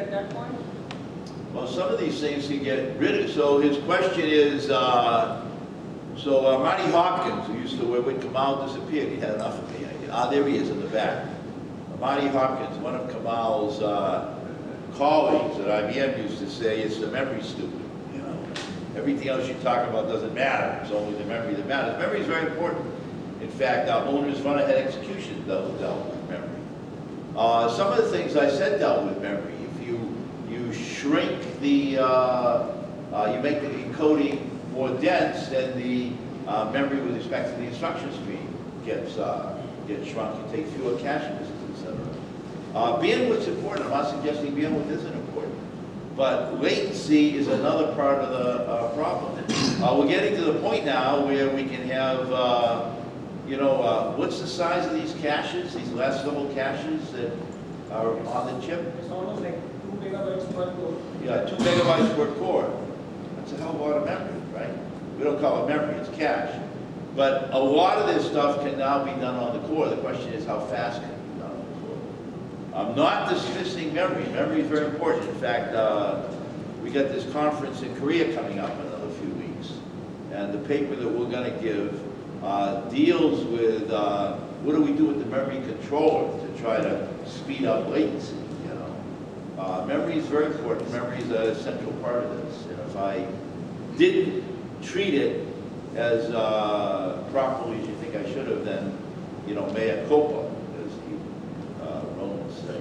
at that point? Well, some of these things you get rid of. So his question is, Marty Hopkins, who used to, when Kamal disappeared, he had enough of me. There he is in the back. Marty Hopkins, one of Kamal's colleagues at IBM, used to say, it's the memory stupid. You know, everything else you talk about doesn't matter. It's only the memory that matters. Memory is very important. In fact, our owners run ahead execution dealt with memory. Some of the things I said dealt with memory. If you shrink the, you make the encoding more dense, then the memory with respect to the instruction stream gets shrunk. You take fewer cache misses, etc. Bandwidth's important. I'm not suggesting bandwidth isn't important, but latency is another part of the problem. We're getting to the point now where we can have, what's the size of these caches, these last level caches that are on the chip? It's almost like 2 megabytes per core. Yeah, 2 megabytes per core. That's a hell of a lot of memory, right? We don't call it memory, it's cache. But a lot of this stuff can now be done on the core. The question is how fast can it be done on the core? I'm not dismissing memory. Memory is very important. In fact, we got this conference in Korea coming up in another few weeks. And the paper that we're going to give deals with what do we do with the memory controller to try to speed up latency. Memory is very important. Memory is a central part of this. And if I didn't treat it as properly as you think I should have, then, mea culpa, as the Romans say.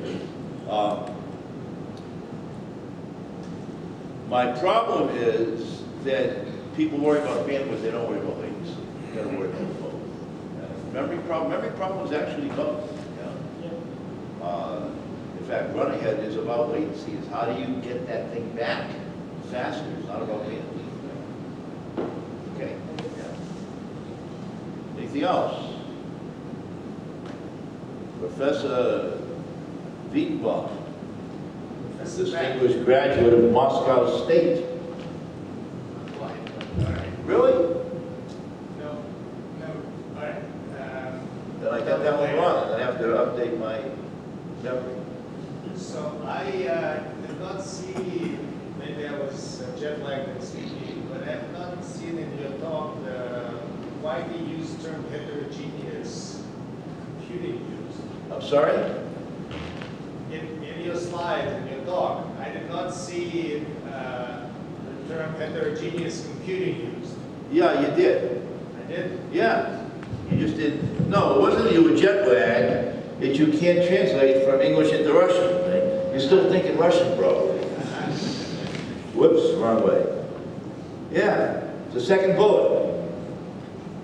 My problem is that people worry about bandwidth, they don't worry about latency. You got to worry about both. Memory problem is actually both. In fact, run ahead is about latency. Is how do you get that thing back faster? It's not about bandwidth. Okay. Yeah. Anything else? Professor Wiedenbaum, distinguished graduate of Moscow State. Really? No. All right. Then I got that one wrong. I have to update my memory. So I did not see, maybe I was jet lagged in speaking, but I have not seen in your talk the widely used term heterogeneous computing used. I'm sorry? In your slides, in your talk, I did not see the term heterogeneous computing used. Yeah, you did. I did? Yeah. You just did. No, it wasn't that you were jet lagged. That you can't translate from English into Russian. Right? You're still thinking Russian, bro. Whoops, wrong way. Yeah, it's the second bullet.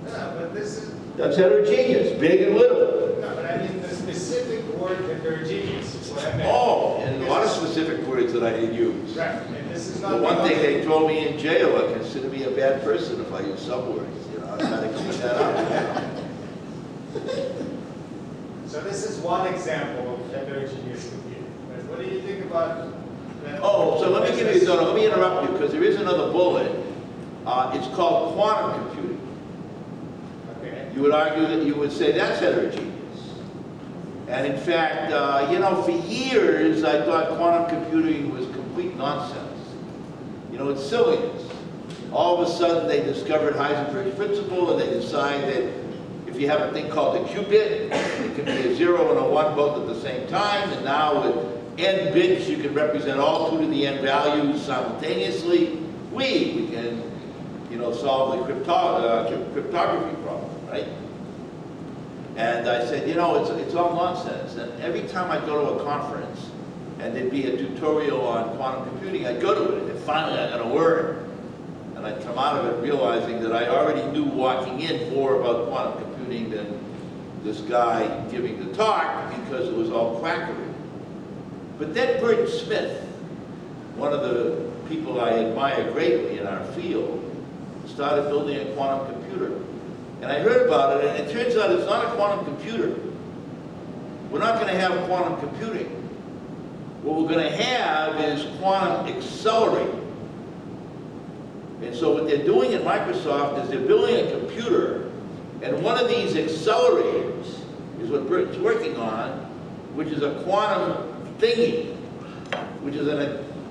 No, but this is... That's heterogeneous, big and little. No, but I mean the specific word heterogeneous is what I meant. Oh, and a lot of specific words that I didn't use. Right, and this is not... The one thing they throw me in jail, I consider me a bad person if I use subwords. I'm trying to clean that up. So this is one example of heterogeneous computing. But what do you think about that? Oh, so let me give you, let me interrupt you, because there is another bullet. It's called quantum computing. Okay. You would argue that you would say that's heterogeneous. And in fact, for years I thought quantum computing was complete nonsense. It's silliness. All of a sudden they discovered Heisenberg's principle and they decide that if you have a thing called a qubit, it can be a 0 and a 1 both at the same time, and now with n bits you can represent all 2 to the n values simultaneously. We can, solve the cryptography problem, right? And I said, it's all nonsense. And every time I go to a conference and there'd be a tutorial on quantum computing, I'd go to it, and finally I got to learn. And I'd come out of it realizing that I already knew walking in more about quantum computing than this guy giving the talk, because it was all quackery. But then Burton Smith, one of the people I admire greatly in our field, started building a quantum computer. And I heard about it, and it turns out it's not a quantum computer. We're not going to have quantum computing. What we're going to have is quantum accelerator. And so what they're doing at Microsoft is they're building a computer, and one of these accelerators is what Burton's working on, which is a quantum thingy. which is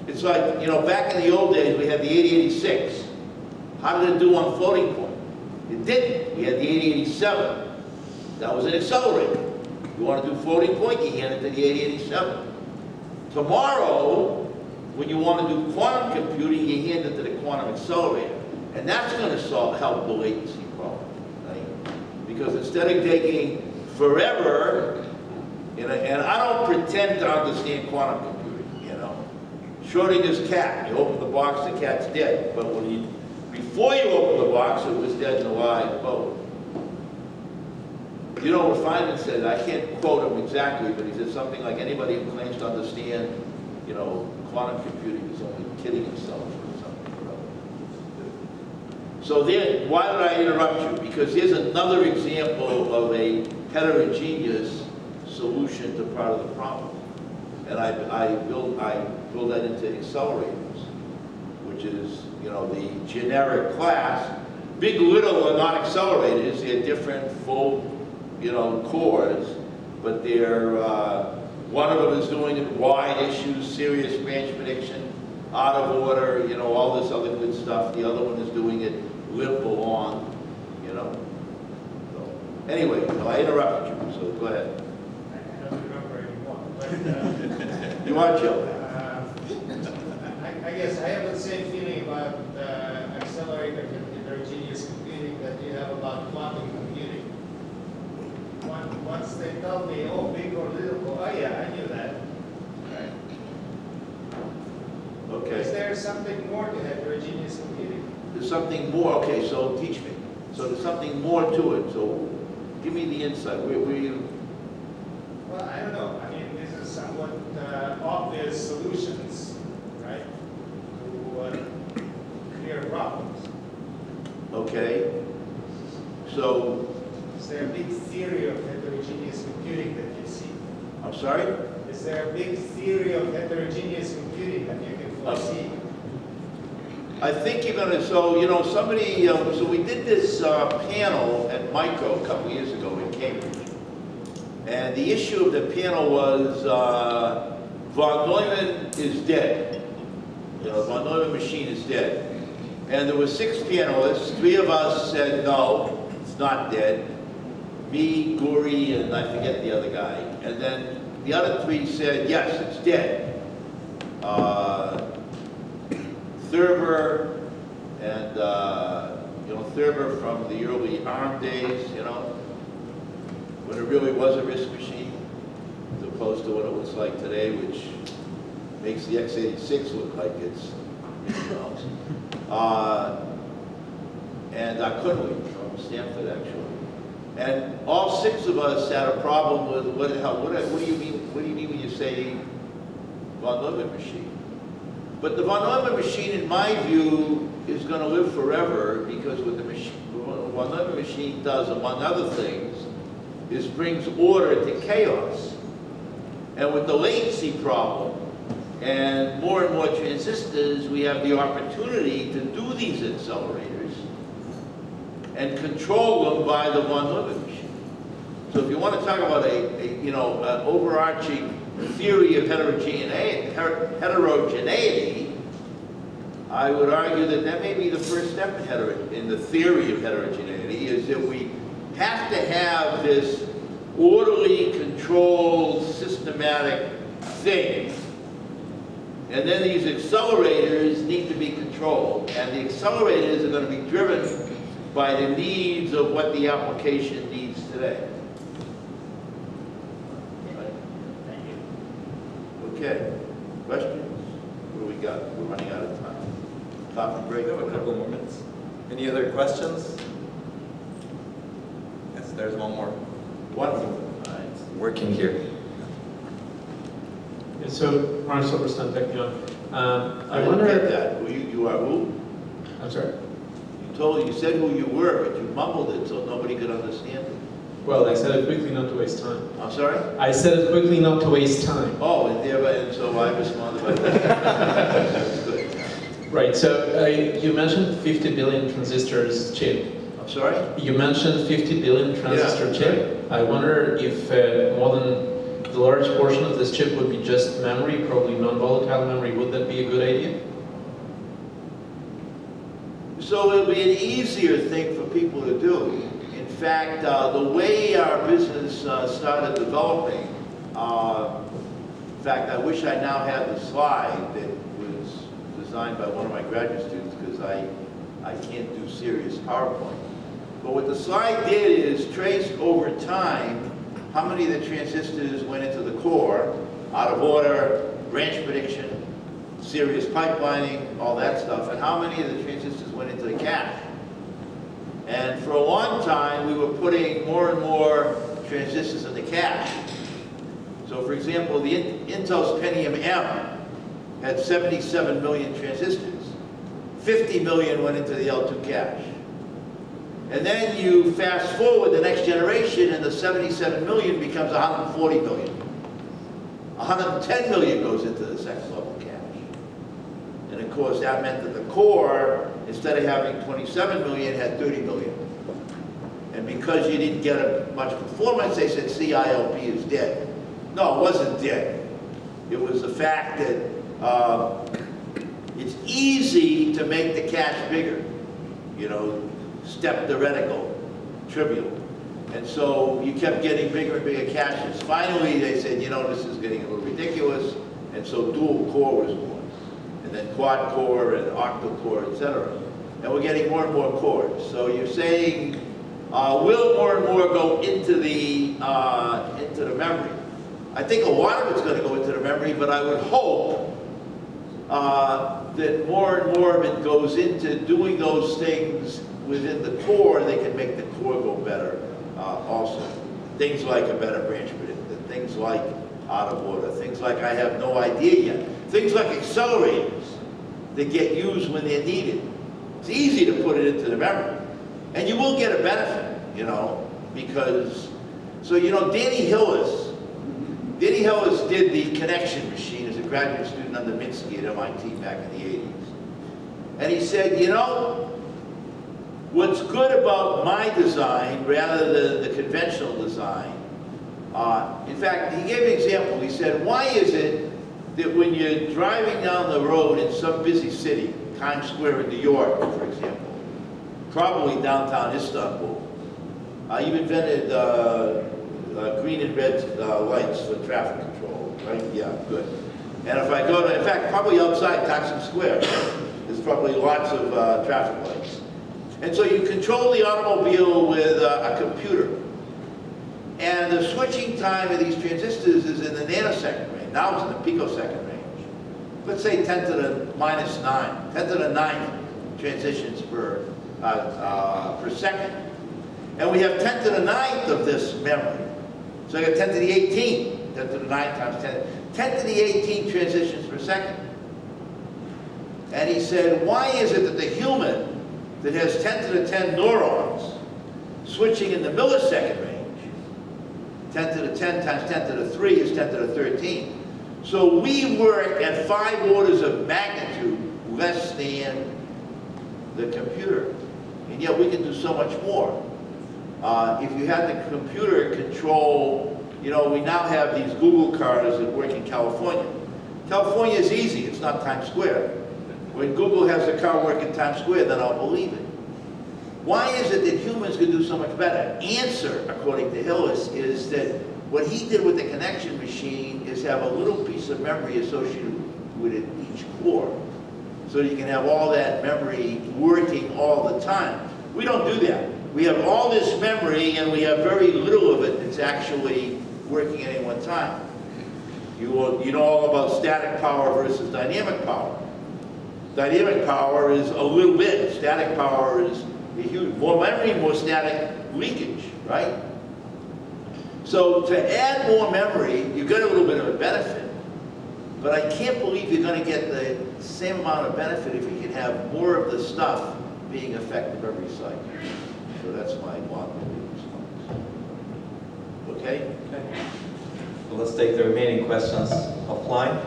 it's like, you know, back in the old days, we had the 8086. How did it do on floating point? It didn't. We had the 8087. That was an accelerator. You want to do floating point, you hand it to the 8087. Tomorrow, when you want to do quantum computing, you hand it to the quantum accelerator. And that's going to help the latency problem, right? Because instead of taking forever, and I don't pretend to understand quantum computing, you know. Schrodinger's cat, you open the box, the cat's dead. But before you open the box, it was dead and alive both. You know what Feynman said, I can't quote him exactly, but he said something like, anybody who claims to understand, you know, quantum computing is only kidding himself or something or other. So then, why did I interrupt you? Because here's another example of a heterogeneous solution to part of the problem. And I build that into accelerators, which is, you know, the generic class. Big, little are not accelerators, they're different full, you know, cores, but they're, one of them is doing it wide issues, serious branch prediction, out of order, you know, all this other good stuff. The other one is doing it limp along, you know. So, anyway, well, I interrupted you, so go ahead. I don't remember anymore, but You are Joe. I guess I have the same feeling about accelerator heterogeneous computing that you have about quantum computing. Once they tell me, oh, big or little, oh yeah, I knew that. Right. Okay. Is there something more to heterogeneous computing? There's something more. Okay, so teach me. So there's something more to it. So give me the insight. Where you? Well, I don't know. I mean, this is somewhat obvious solutions, right, to clear problems. Okay. So. Is there a big theory of heterogeneous computing that you see? I'm sorry? Is there a big theory of heterogeneous computing that you can foresee? I think you're going to, so, you know, somebody, so we did this panel at Micro a couple years ago in Cambridge. And the issue of the panel was von Neumann is dead. You know, von Neumann machine is dead. And there were 6 panelists. 3 of us said, no, it's not dead. Me, Guri, and I forget the other guy. And then the other 3 said, yes, it's dead. Thurber and, you know, Thurber from the early ARM days, you know, when it really was a RISC machine, as opposed to what it looks like today, which makes the x86 look like it's, you know. And Kunle from Stanford, actually. And all 6 of us had a problem with what the hell, what do you mean when you say von Neumann machine? But the von Neumann machine, in my view, is going to live forever because what the von Neumann machine does, among other things, is brings order to chaos. And with the latency problem and more transistors, we have the opportunity to do these accelerators and control them by the von Neumann machine. So if you want to talk about an overarching theory of heterogeneity, I would argue that may be the first step in the theory of heterogeneity, is that we have to have this orderly, controlled, systematic thing. And then these accelerators need to be controlled. And the accelerators are going to be driven by the needs of what the application needs today. Right? Thank you. Okay. Questions? What do we got? We're running out of time. Coffee break? We have a couple more minutes. Any other questions? Yes, there's one more. Wonderful. All right. Working here. Yeah, so, Ron Silverstein, Technion. I wonder get that. You are who? I'm sorry? You said who you were, but you mumbled it so nobody could understand it. Well, I said it quickly not to waste time. I'm sorry? I said it quickly not to waste time. Oh, and so I responded by that. That's good. Right, so you mentioned 50 billion transistors chip. I'm sorry? You mentioned 50 billion transistor Yeah, chip. right. I wonder if more than the large portion of this chip would be just memory, probably non-volatile memory, would that be a good idea? So it'll be an easier thing for people to do. In fact, the way our business started developing, in fact, I wish I now had the slide that was designed by one of my graduate students, because I can't do serious PowerPoint. But what the slide did is traced over time how many of the transistors went into the core, out of order, branch prediction, serious pipelining, all that stuff, and how many of the transistors went into the cache. And for a long time, we were putting more and more transistors in the cache. So for example, the Intel's Pentium M had 77 million transistors. 50 million went into the L2 cache. And then you fast forward the next generation and the 77 million becomes 140 million. 110 million goes into the second level cache. And of course that meant that the core, instead of having 27 million, had 30 million. And because you didn't get much performance, they said CILP is dead. No, it wasn't dead. It was the fact that it's easy to make the cache bigger. You know, step theoretical, trivial. And so you kept getting bigger and bigger caches. Finally, they said, you know, this is getting a little ridiculous. And so dual core was born. And then quad core and octal core, etc. And we're getting more and more cores. So you're saying, will more and more go into the memory? I think a lot of it's going to go into the memory, but I would hope that more and more of it goes into doing those things within the core. They can make the core go better also. Things like a better branch predictor, things like out of order, things like I have no idea yet, things like accelerators that get used when they're needed. It's easy to put it into the memory. And you will get a benefit, you know, because, so you know, Danny Hillis did the connection machine as a graduate student under Minsky at MIT back in the 80s. And he said, you know, what's good about my design rather than the conventional design, in fact, he gave an example. He said, why is it that when you're driving down the road in some busy city, Times Square in New York, for example, probably downtown Istanbul, you've invented green and red lights for traffic control, right? Yeah, good. And if I go to, in fact, probably outside Taksim Square, there's probably lots of traffic lights. And so you control the automobile with a computer. And the switching time of these transistors is in the nanosecond range. Now it's in the picosecond range. Let's say 10 to the minus 9, 10 to the 9th transitions per second. And we have 10 to the 9th of this memory. So I got 10 to the 18th, 10 to the 9 times 10. 10 to the 18th transitions per second. And he said, why is it that the human that has 10 to the 10 neurons switching in the millisecond range, 10 to the 10 times 10 to the 3 is 10 to the 13. So we work at 5 orders of magnitude less than the computer. And yet we can do so much more. If you had the computer control, you know, we now have these Google cars that work in California. California is easy, it's not Times Square. When Google has a car work in Times Square, then I'll believe it. Why is it that humans can do so much better? Answer, according to Hillis, is that what he did with the connection machine is have a little piece of memory associated with it, each core. So you can have all that memory working all the time. We don't do that. We have all this memory and we have very little of it that's actually working at any one time. You know all about static power versus dynamic power. Dynamic power is a little bit. Static power is a huge, more memory, more static leakage, right? So to add more memory, you get a little bit of a benefit. But I can't believe you're going to get the same amount of benefit if you can have more of the stuff being effective every cycle. So that's my long-winded response. Okay? So let's take the remaining questions offline.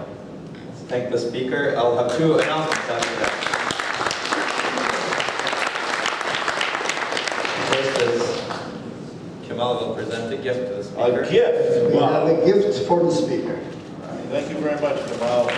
Let's thank the speaker. I'll have 2 announcements after that. First is Kamal will present a gift to the A speaker. gift. We Wow. have a gift for the speaker. Thank you very much, Kamal.